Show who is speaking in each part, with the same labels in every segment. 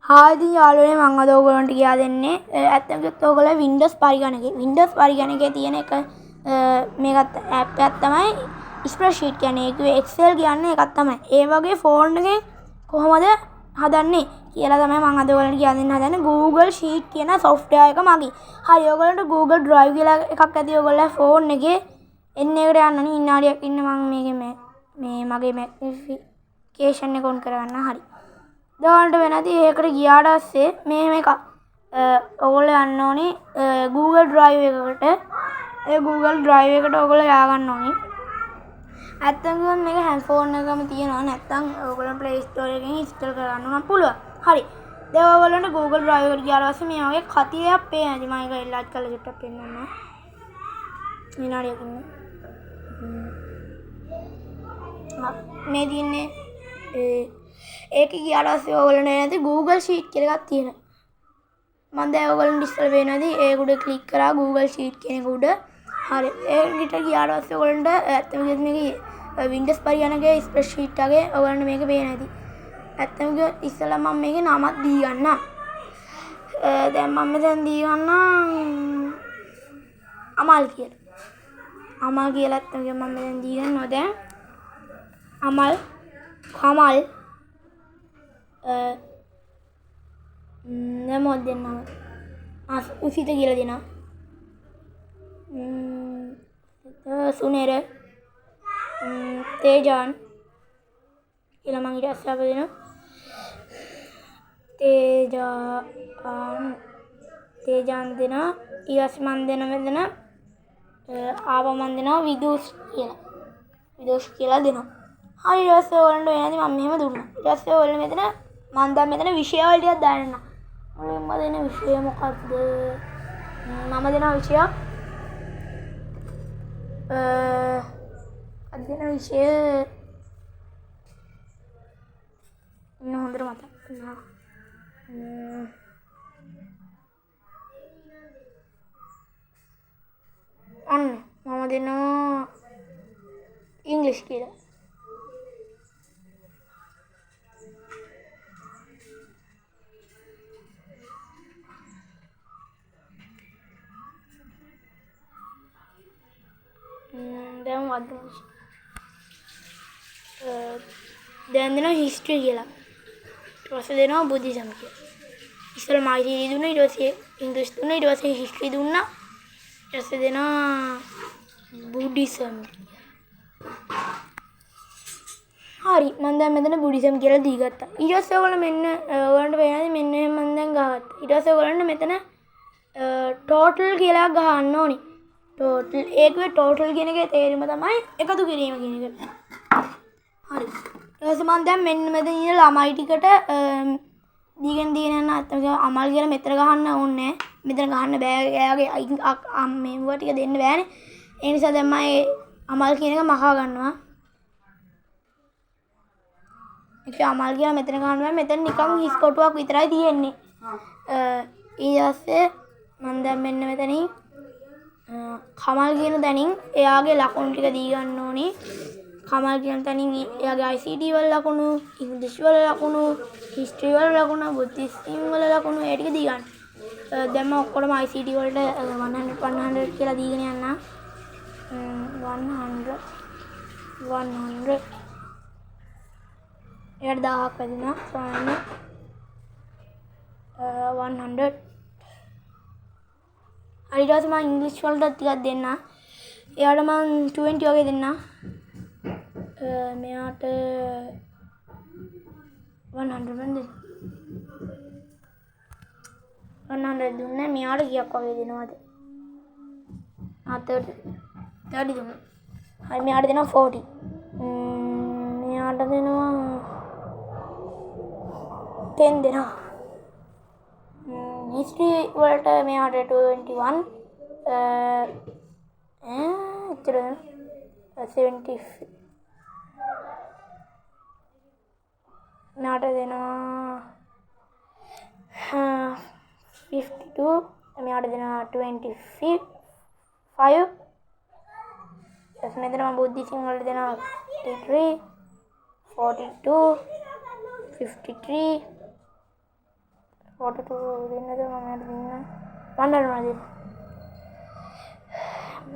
Speaker 1: ආදී යාළුවනේ මම අද ඔයගොල්ලන්ට කියා දෙන්නේ ඇත්තටම කිව්වොත් ඔයගොල්ලෝ Windows පරිගණකයේ තියෙන එක මේකත් ඇප් එකක් තමයි ස්ප්‍රෙඩ්ෂීට් කියන්නේ. ඒක Excel කියන්නේ එකක් තමයි. ඒ වගේ ෆෝන් එකේ කොහොමද හදන්නේ කියලා තමයි මම අද ඔයගොල්ලන්ට කියා දෙන්න හදන්නේ. Google Sheet කියන software එක මගින්. හරි ඔයගොල්ලන්ට Google Drive කියලා එකක් ඇති ඔයගොල්ලෝ ෆෝන් එකේ එන්න එකට යන්න ඕනේ. ඉන්නාඩියක් ඉන්න මම මේකේ මේ මගේ මැග්නිෆිකේෂන් එක ඔන් කරගන්න. හරි. දවල්ට වෙනදී ඒකට ගියාට පස්සේ මේ එකක් ඔයගොල්ලෝ යන්න ඕනේ Google Drive එකට. ඒ Google Drive එකට ඔයගොල්ලෝ ය아가න්න ඕනේ. ඇත්තටම කිව්වොත් මේක හැන්ඩ් ෆෝන් එකකම තියෙනවා. නැත්නම් ඔයගොල්ලෝ Play Store එකෙන් ඉන්ස්ටෝල් කරගන්න උනම් පුළුවන්. හරි. දැන් ඔයගොල්ලන්ට Google Drive එකට ගියාට පස්සේ මේ වගේ කතියක් පේනවා. මම ඒක එල්ලාච් කරලා චුට්ටක් පෙන්නන්න. විනාඩියක් ඉන්න. මේ දින්නේ ඒක ගියාට පස්සේ ඔයගොල්ලන්ට එන්නේ Google Sheet කියලා එකක් තියෙනවා. මම දැන් ඔයගොල්ලන්ට ඉස්සෙල් වෙනදී ඒක උඩ ක්ලික් කරා Google Sheet කියන එක උඩ. හරි. ඒකට ගියාට පස්සේ ඔයගොල්ලන්ට ඇත්තම කිව්වොත් මේක Windows පරිගණකයේ ස්ප්‍රෙඩ්ෂීට් එකේ ඔයගොල්ලන්ට මේක පේන ඇති. ඇත්තම කිව්වොත් ඉස්සෙල්ලා මම මේකේ නමක් දී ගන්නම්. දැන් මම මෙතන දී ගන්නම් අමල් කියලා. අමල් කියලා ඇත්තම කිව්වොත් මම මෙතන දී ගන්නවා දැන්. අමල් කමල් නමෝ දෙන්නම් උසිත කියලා දෙනවා. සුනේර තේජාන් කියලා මම ඊට පස්සේ අප දෙනවා. තේජාන් දෙනවා. ඊට පස්සේ මම දෙන මෙතන ආව මම දෙනවා විදුෂ් කියලා දෙනවා. හරි ඊට පස්සේ ඔයගොල්ලන්ට වෙනදී මම මෙහෙම දුන්නා. ඊට පස්සේ ඔයගොල්ලෝ මෙතන මම දැන් මෙතන විෂය වල ටිකක් දාන්න. මුලින්ම දෙන විෂය මොකක්ද? මම දෙන විෂය අද දෙන විෂය හොඳට මතක් කරනවා. අන්න මම දෙනවා ඉංග්‍රීසි කියලා. දැන් වදිනවා. දැන් දෙනවා හිස්ටරි කියලා. ඊට පස්සේ දෙනවා බුද්ධිසම් කියලා. ඉස්සෙල්ලා මායිටි දුන්නා ඊට පස්සේ ඉංග්‍රීසි දුන්නා ඊට පස්සේ හිස්ටරි දුන්නා. ඊට පස්සේ දෙනවා බුද්ධිසම්. හරි මම දැන් මෙතන බුද්ධිසම් කියලා දී ගත්තා. ඊට පස්සේ ඔයගොල්ලෝ මෙන්න ඔයගොල්ලන්ට පේනවාද මෙන්න මම දැන් ගහගත්තා. ඊට පස්සේ ඔයගොල්ලන්ට මෙතන ටෝටල් කියලා ගහන්න ඕනේ. ටෝටල් ඒකේ ටෝටල් කියන එකේ තේරුම තමයි එකතු කිරීම කියන එක. හරි. ඊට පස්සේ මම දැන් මෙන්න මෙතන ඉන්න ළමයි ටිකට දීගෙන යන අතට අමල් කියලා මෙතන ගහන්න ඕනේ. මෙතන ගහන්න බෑ. එයාගේ මේවා ටික දෙන්න බෑනේ. ඒ නිසා දැන් මම අමල් කියන එක මහා ගන්නවා. ඒක අමල් කියලා මෙතන ගහන්න බෑ. මෙතන නිකන් හිස් කොටුවක් විතරයි තියෙන්නේ. ඊට පස්සේ මම දැන් මෙන්න මෙතනින් කමල් කියන තැනින් එයාගේ ලකුණු ටික දී ගන්න ඕනේ. කමල් කියන තැනින් එයාගේ ICT වල ලකුණු, ඉංග්‍රීසි වල ලකුණු, හිස්ටරි වල ලකුණු, බුද්ධිසම් වල ලකුණු ඒ ටික දී ගන්න. දැන් මම ඔක්කොම ICT වලට 100 කියලා දීගෙන යන්න. 100 එයාට 1000ක් වැදිනා. සෝයන්න 100 ඊට පස්සේ මම ඉංග්‍රීසි වලට ටිකක් දෙන්න. එයාට මම 20 වගේ දෙන්න. මෙයාට 100 මන් දෙන්න. 100 දුන්නේ. මෙයාට කීයක් වගේ දෙනවද? 30 දුන්නා. හරි මෙයාට දෙනවා 40. මෙයාට දෙනවා 10 දෙනවා. history වලට මෙයාට 21 70 මෙයාට දෙනවා 52 මෙයාට දෙනවා 25 ඊට මෙතන මම බුද්ධිසම් වලට දෙනවා 53 42 53 42 දෙන්නද මම දෙන්න 100 නේද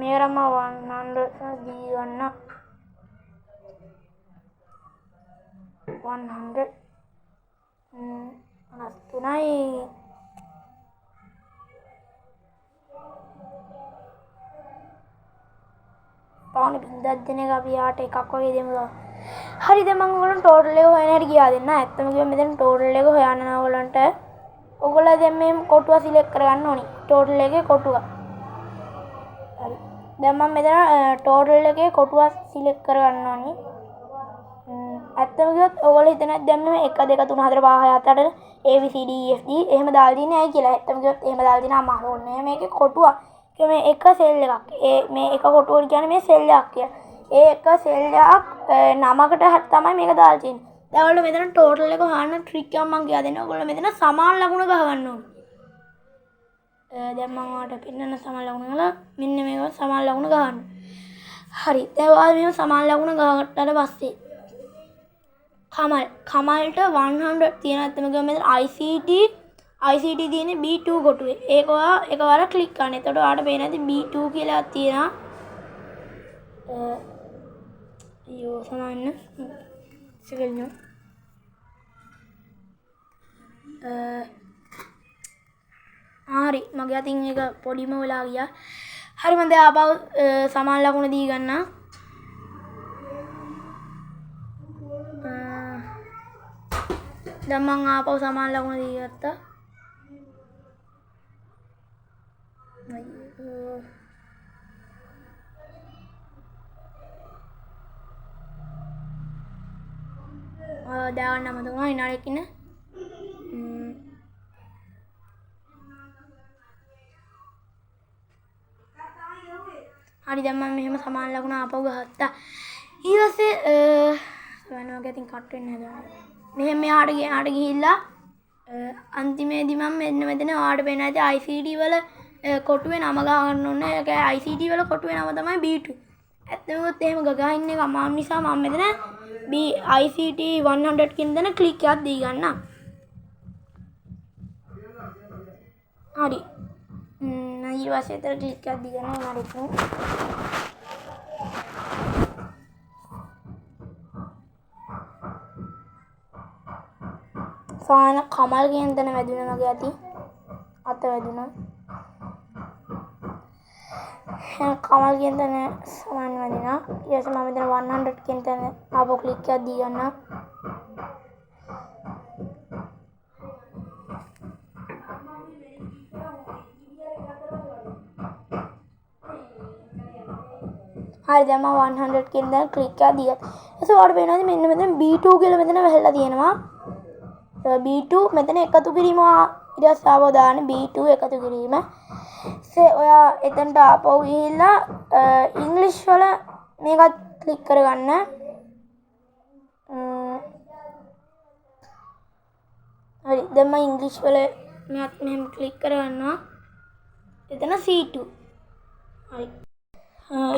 Speaker 1: මේරම 100 දී ගන්න 100 තුනයි පාන බින්දක් දෙන එක අපි යාට එකක් වගේ දෙමු. හරි දැන් මම ඔයගොල්ලන්ට ටෝටල් එක හොයන හැටි කියා දෙන්න. ඇත්තම කිව්වොත් මෙතන ටෝටල් එක හොයන්න නම් ඔයගොල්ලන්ට ඔයගොල්ලෝ දැන් මේ කොටුව සිලෙක්ට් කරගන්න ඕනි. ටෝටල් එකේ කොටුව. හරි. දැන් මම මෙතන ටෝටල් එකේ කොටුව සිලෙක්ට් කරගන්න ඕනි. ඇත්තම කිව්වොත් ඔයගොල්ලෝ හිතන්නේ දැන් මේ 1 2 3 4 5 6 7 8 ABCD EFG එහෙම දාලා තියන්නේ ඇයි කියලා. ඇත්තම කිව්වොත් එහෙම දාලා තියන අමාරු ඕනේ. මේකේ කොටුවක්. මේ එක සෙල් එකක්. මේ එක කොටුවකට කියන්නේ මේ සෙල් එකක් කියලා. ඒ එක සෙල් එකක් නමකට තමයි මේක දාලා තියෙන්නේ. දැන් ඔයගොල්ලෝ මෙතන ටෝටල් එක හොයන්න ට්‍රික් එකක් මම කියලා දෙන්නම්. ඔයගොල්ලෝ මෙතන සමාන ලකුණ ගහ ගන්න ඕනේ. දැන් මම ඔයාලට පෙන්නන සමාන ලකුණ වල මෙන්න මේක සමාන ලකුණ ගහන්න. හරි. දැන් ඔයාලා මේව සමාන ලකුණ ගහගත්තාට පස්සේ කමල්ට 100 තියෙන ඇත්තම ගම මෙතන ICT තියෙන්නේ B2 කොටුවේ. ඒක ඔයා එකවර ක්ලික් කරන්න. එතකොට ඔයාලට පේන ඇති B2 කියලා තියෙනවා. සමාන සෙකන්ඩ් හරි මගේ අතින් ඒක පොඩිම වෙලා ගියා. හරි මම දැන් ආපහු සමාන ලකුණ දී ගන්නවා. දැන් මම ආපහු සමාන ලකුණ දී ගත්තා. දාගන්න අමතක වුණා විනාඩියක් ඉන්න. හරි දැන් මම මෙහෙම සමාන ලකුණ ආපහු ගහත්තා. ඊට පස්සේ වෙනවා ගැතින් කට් වෙන්න හදනවා. මෙහෙම මෙහාට ගිහිල්ලා අන්තිමේදී මම මෙතන ඔයාලට පේන ඇති ICT වල කොටුවේ නම ගහ ගන්න ඕනේ. ඒක ICT වල කොටුවේ නම තමයි B2. ඇත්තම එහෙම ගගා ඉන්න එක අමාරු නිසා මම මෙතන ICT 100 කියන දන ක්ලික් එකක් දී ගන්නම්. හරි. ඊට පස්සේ ඒතර ක්ලික් එකක් දී ගන්නවා හරි. සාන කමල් කියන තැන වැදුණා මගේ අත වැදුණා. කමල් කියන තැන සමාන වැදුණා. ඊට පස්සේ මම මෙතන 100 කියන තැන ආපහු ක්ලික් එකක් දී ගන්නවා. හරි දැන් මම 100 කියන තැන ක්ලික් එකක් දී ගත්තා. ඊට පස්සේ ඔයාලට පේනවාද මෙන්න මෙතන B2 කියලා මෙතන වැහලා තියෙනවා. B2 මෙතන එකතු කිරීම ඊට පස්සේ ආපහු දාන්න B2 එකතු කිරීම. ඔයා එතනට ආපහු ගිහිල්ලා ඉංග්‍රීසි වල මේකත් ක්ලික් කරගන්න. හරි දැන් මම ඉංග්‍රීසි වල මෙයත් මෙහෙම ක්ලික් කරගන්නවා. එතන C2. හරි.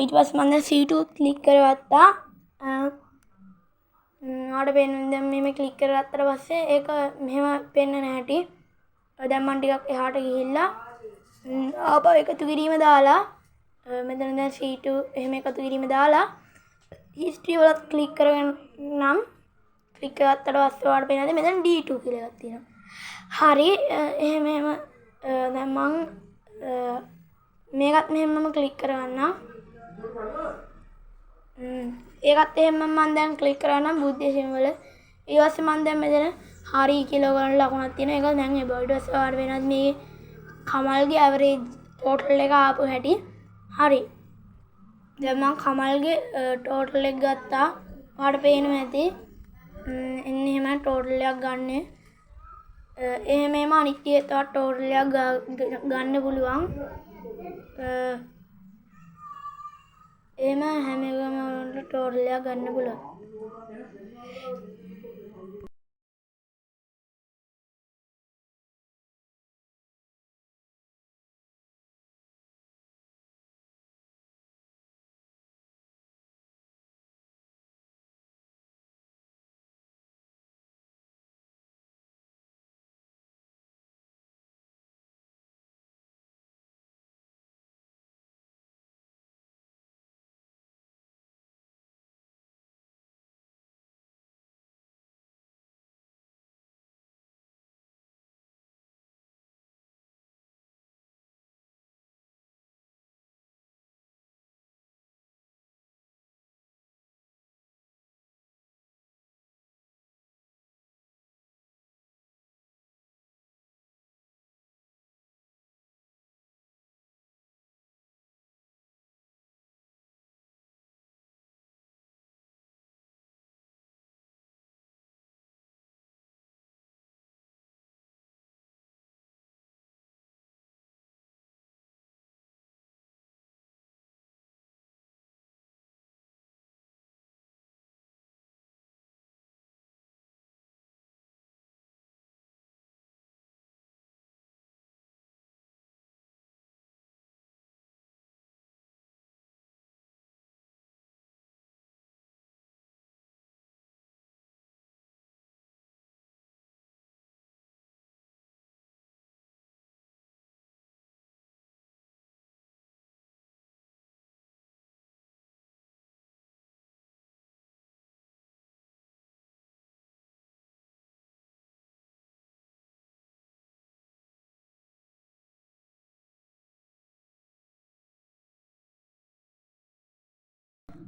Speaker 1: ඊට පස්සේ මම දැන් C2 ක්ලික් කරගත්තා. ඔයාලට පේන්නේ දැන් මේ ක්ලික් කරගත්තට පස්සේ ඒක මෙහෙම පෙන්නන හැටි. දැන් මම ටිකක් එහාට ගිහිල්ලා ආපහු එකතු කිරීම දාලා මෙතන දැන් C2 එහෙම එකතු කිරීම දාලා history වලත් ක්ලික් කරගෙන නම් ක්ලික් කරගත්තට පස්සේ ඔයාලට පේනවාද මෙතන D2 කියලා එකක් තියෙනවා. හරි එහෙම දැන් මම මේකත් මෙහෙම මම ක්ලික් කරගන්නම්. ඒකත් එහෙම මම දැන් ක්ලික් කරගන්නම් බුද්ධ සිම්වල. ඊට පස්සේ මම දැන් මෙතන හරි කියලා ඔයගොල්ලෝ ලකුණක් තියෙනවා. ඒක දැන් ඒ බයිඩ් පස්සේ ඔයාලට වෙනත් මේ කමල්ගේ ඇවරේජ් ටෝටල් එක ආපු හැටි. හරි. දැන් මම කමල්ගේ ටෝටල් එක ගත්තා. ඔයාලට පේනවා ඇති. එන්න එහෙම ටෝටල් එකක් ගන්න. එහෙම අනිත් තවත් ටෝටල් එකක් ගන්න පුළුවන්. එහෙම හැම එකම ටෝටල් එකක් ගන්න පුළුවන්.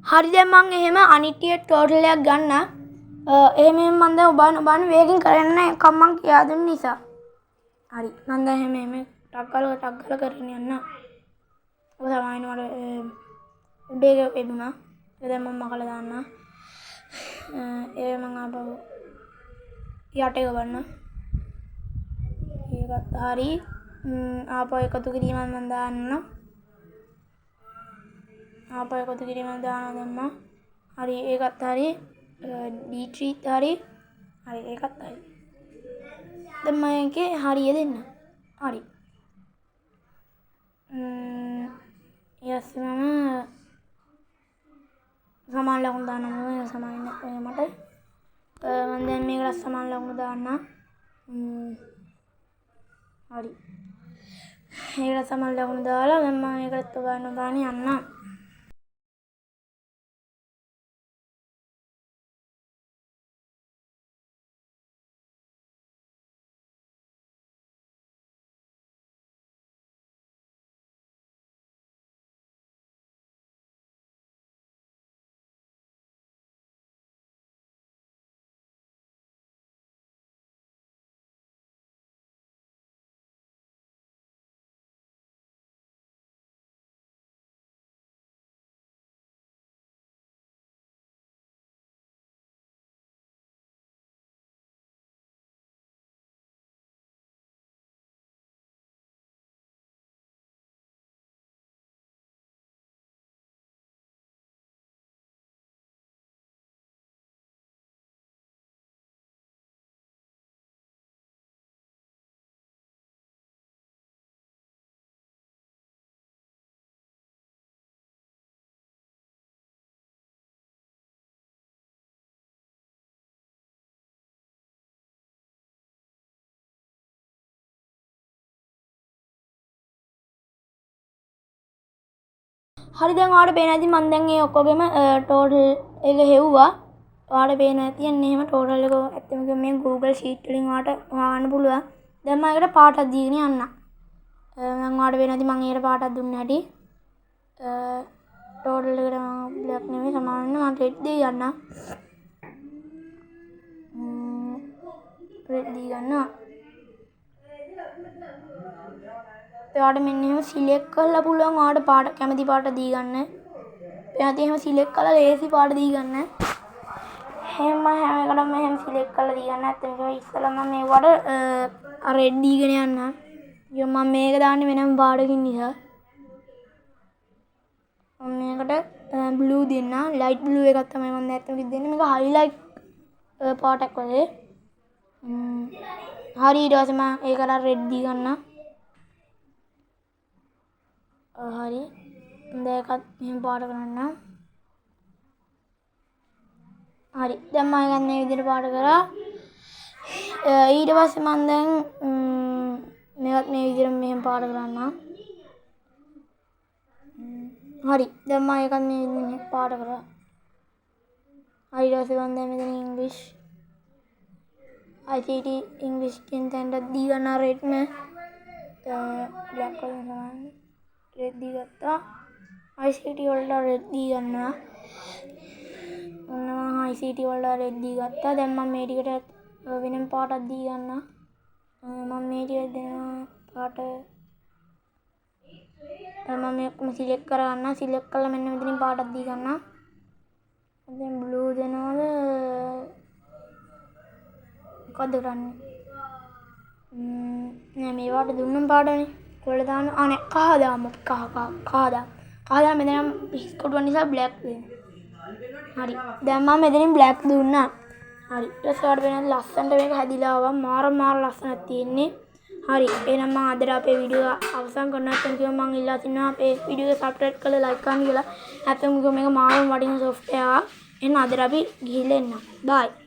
Speaker 1: හරි දැන් මම එහෙම අනිත්‍ය ටෝටල් එකක් ගන්න. එහෙම මම දැන් ඔබන වේගෙන් කරන්න එකක් මම කියා දුන්න නිසා. හරි මම දැන් එහෙම ටක් ගාලා කරගෙන යන්න. ඔබ සමායින මට උඩේ එදුනා. ඒක දැන් මම මකලා දාන්න. ඒ මම ආපහු යට ගවන්න. ඒකත් හරි. ආපහු එකතු කිරීමක් මම දාන්න. ආපහු එකතු කිරීමක් දානවා දැම්මා. හරි ඒකත් හරි. D3 හරි. හරි ඒකත් හරි. දැන් මම එකේ හරිය දෙන්න. හරි. යස් මම සමාන ලකුණු දානවා සමාන මට. මම දැන් මේකට සමාන ලකුණු දාන්න. හරි. ඒකට සමාන ලකුණු දාලා දැන් මම ඒකට ගන්න යන්න. හරි දැන් ඔයාලට පේන ඇති මම දැන් ඒ ඔක්කොගෙම ටෝටල් එක හෙව්වා. ඔයාලට පේන ඇති යන්නේ එහෙම ටෝටල් එක ඇත්තම කිව්වොත් මේ Google Sheet වලින් ඔයාලට හොයාගන්න පුළුවන්. දැන් මම ඒකට පාටක් දීගෙන යන්න. මම ඔයාලට පේන ඇති මම ඒකට පාටක් දුන්න හැටි. ටෝටල් එකට මම බ්ලැක් නෙමෙයි සමාන වෙන මම රෙඩ් දී ගන්නවා. රෙඩ් දී ගන්නවා. ඔයාලට මෙන්න එහෙම සිලෙක්ට් කරලා පුළුවන් ඔයාලට පාට කැමති පාට දී ගන්න. එයාට එහෙම සිලෙක්ට් කරලා ලේසි පාට දී ගන්න. එහෙම හැම එකටම එහෙම සිලෙක්ට් කරලා දී ගන්න. නැත්නම් ඒක ඉස්සෙල්ලා මම මේවට රෙඩ් දීගෙන යන්න. මම මේක දාන්නේ වෙනම පාටකින් නිසා. මම මේකට බ්ලූ දෙන්න. ලයිට් බ්ලූ එකක් තමයි මම නැත්නම් දෙන්නේ. මේක හයිලයිට් පාටක් වගේ. හරි ඊට පස්සේ මම ඒකට රෙඩ් දී ගන්නවා. හරි දැන් එකත් මෙහෙම පාට කරන්න. හරි දැන් මම ගන්න මේ විදිහට පාට කරා. ඊට පස්සේ මම දැන් මේවත් මේ විදිහට මෙහෙම පාට කරන්න. හරි දැන් මම එකත් මේ විදිහට පාට කරා. හරි ඊට පස්සේ මම දැන් මෙතන ඉංග්‍රීසි ICT ඉංග්‍රීසි කියන තැනට දී ගන්න රෙඩ් මේ බ්ලැක් කලර් සමාන රෙඩ් දී ගත්තා. ICT වලට රෙඩ් දී ගන්නවා. මම ICT වලට රෙඩ් දී ගත්තා. දැන් මම මේ ටිකට වෙනම පාටක් දී ගන්නවා. මම මේ ටික දෙනවා පාට මම මේක සිලෙක්ට් කරගන්නවා. සිලෙක්ට් කරලා මෙන්න මෙතනින් පාටක් දී ගන්නවා. දැන් බ්ලූ දෙනවද මොකද කරන්නේ? නෑ මේ පාට දුන්නම පාටනේ. කොල්ල දාන්න අනේ කහ දාමු. කහ දාන්න මෙතන බිස්කට් නිසා බ්ලැක් වෙනවා. හරි දැන් මම මෙතනින් බ්ලැක් දුන්නා. හරි ඊට පස්සේ වඩ වෙන ලස්සනට මේක හැදිලා ආවා. මාර ලස්සනක් තියෙන්නේ. හරි එහෙනම් මම අදට අපේ වීඩියෝ අවසන් කරනවා. එතන මම ඉල්ලා තිනවා අපේ වීඩියෝ එක සබ්ස්ක්‍රයිබ් කරලා ලයික් කරන්න කියලා. නැත්නම් මේක මාරම වටින සොෆ්ට්වෙයාර්. එහෙනම් අදට අපි ගිහිල්ලා එන්න. බයි.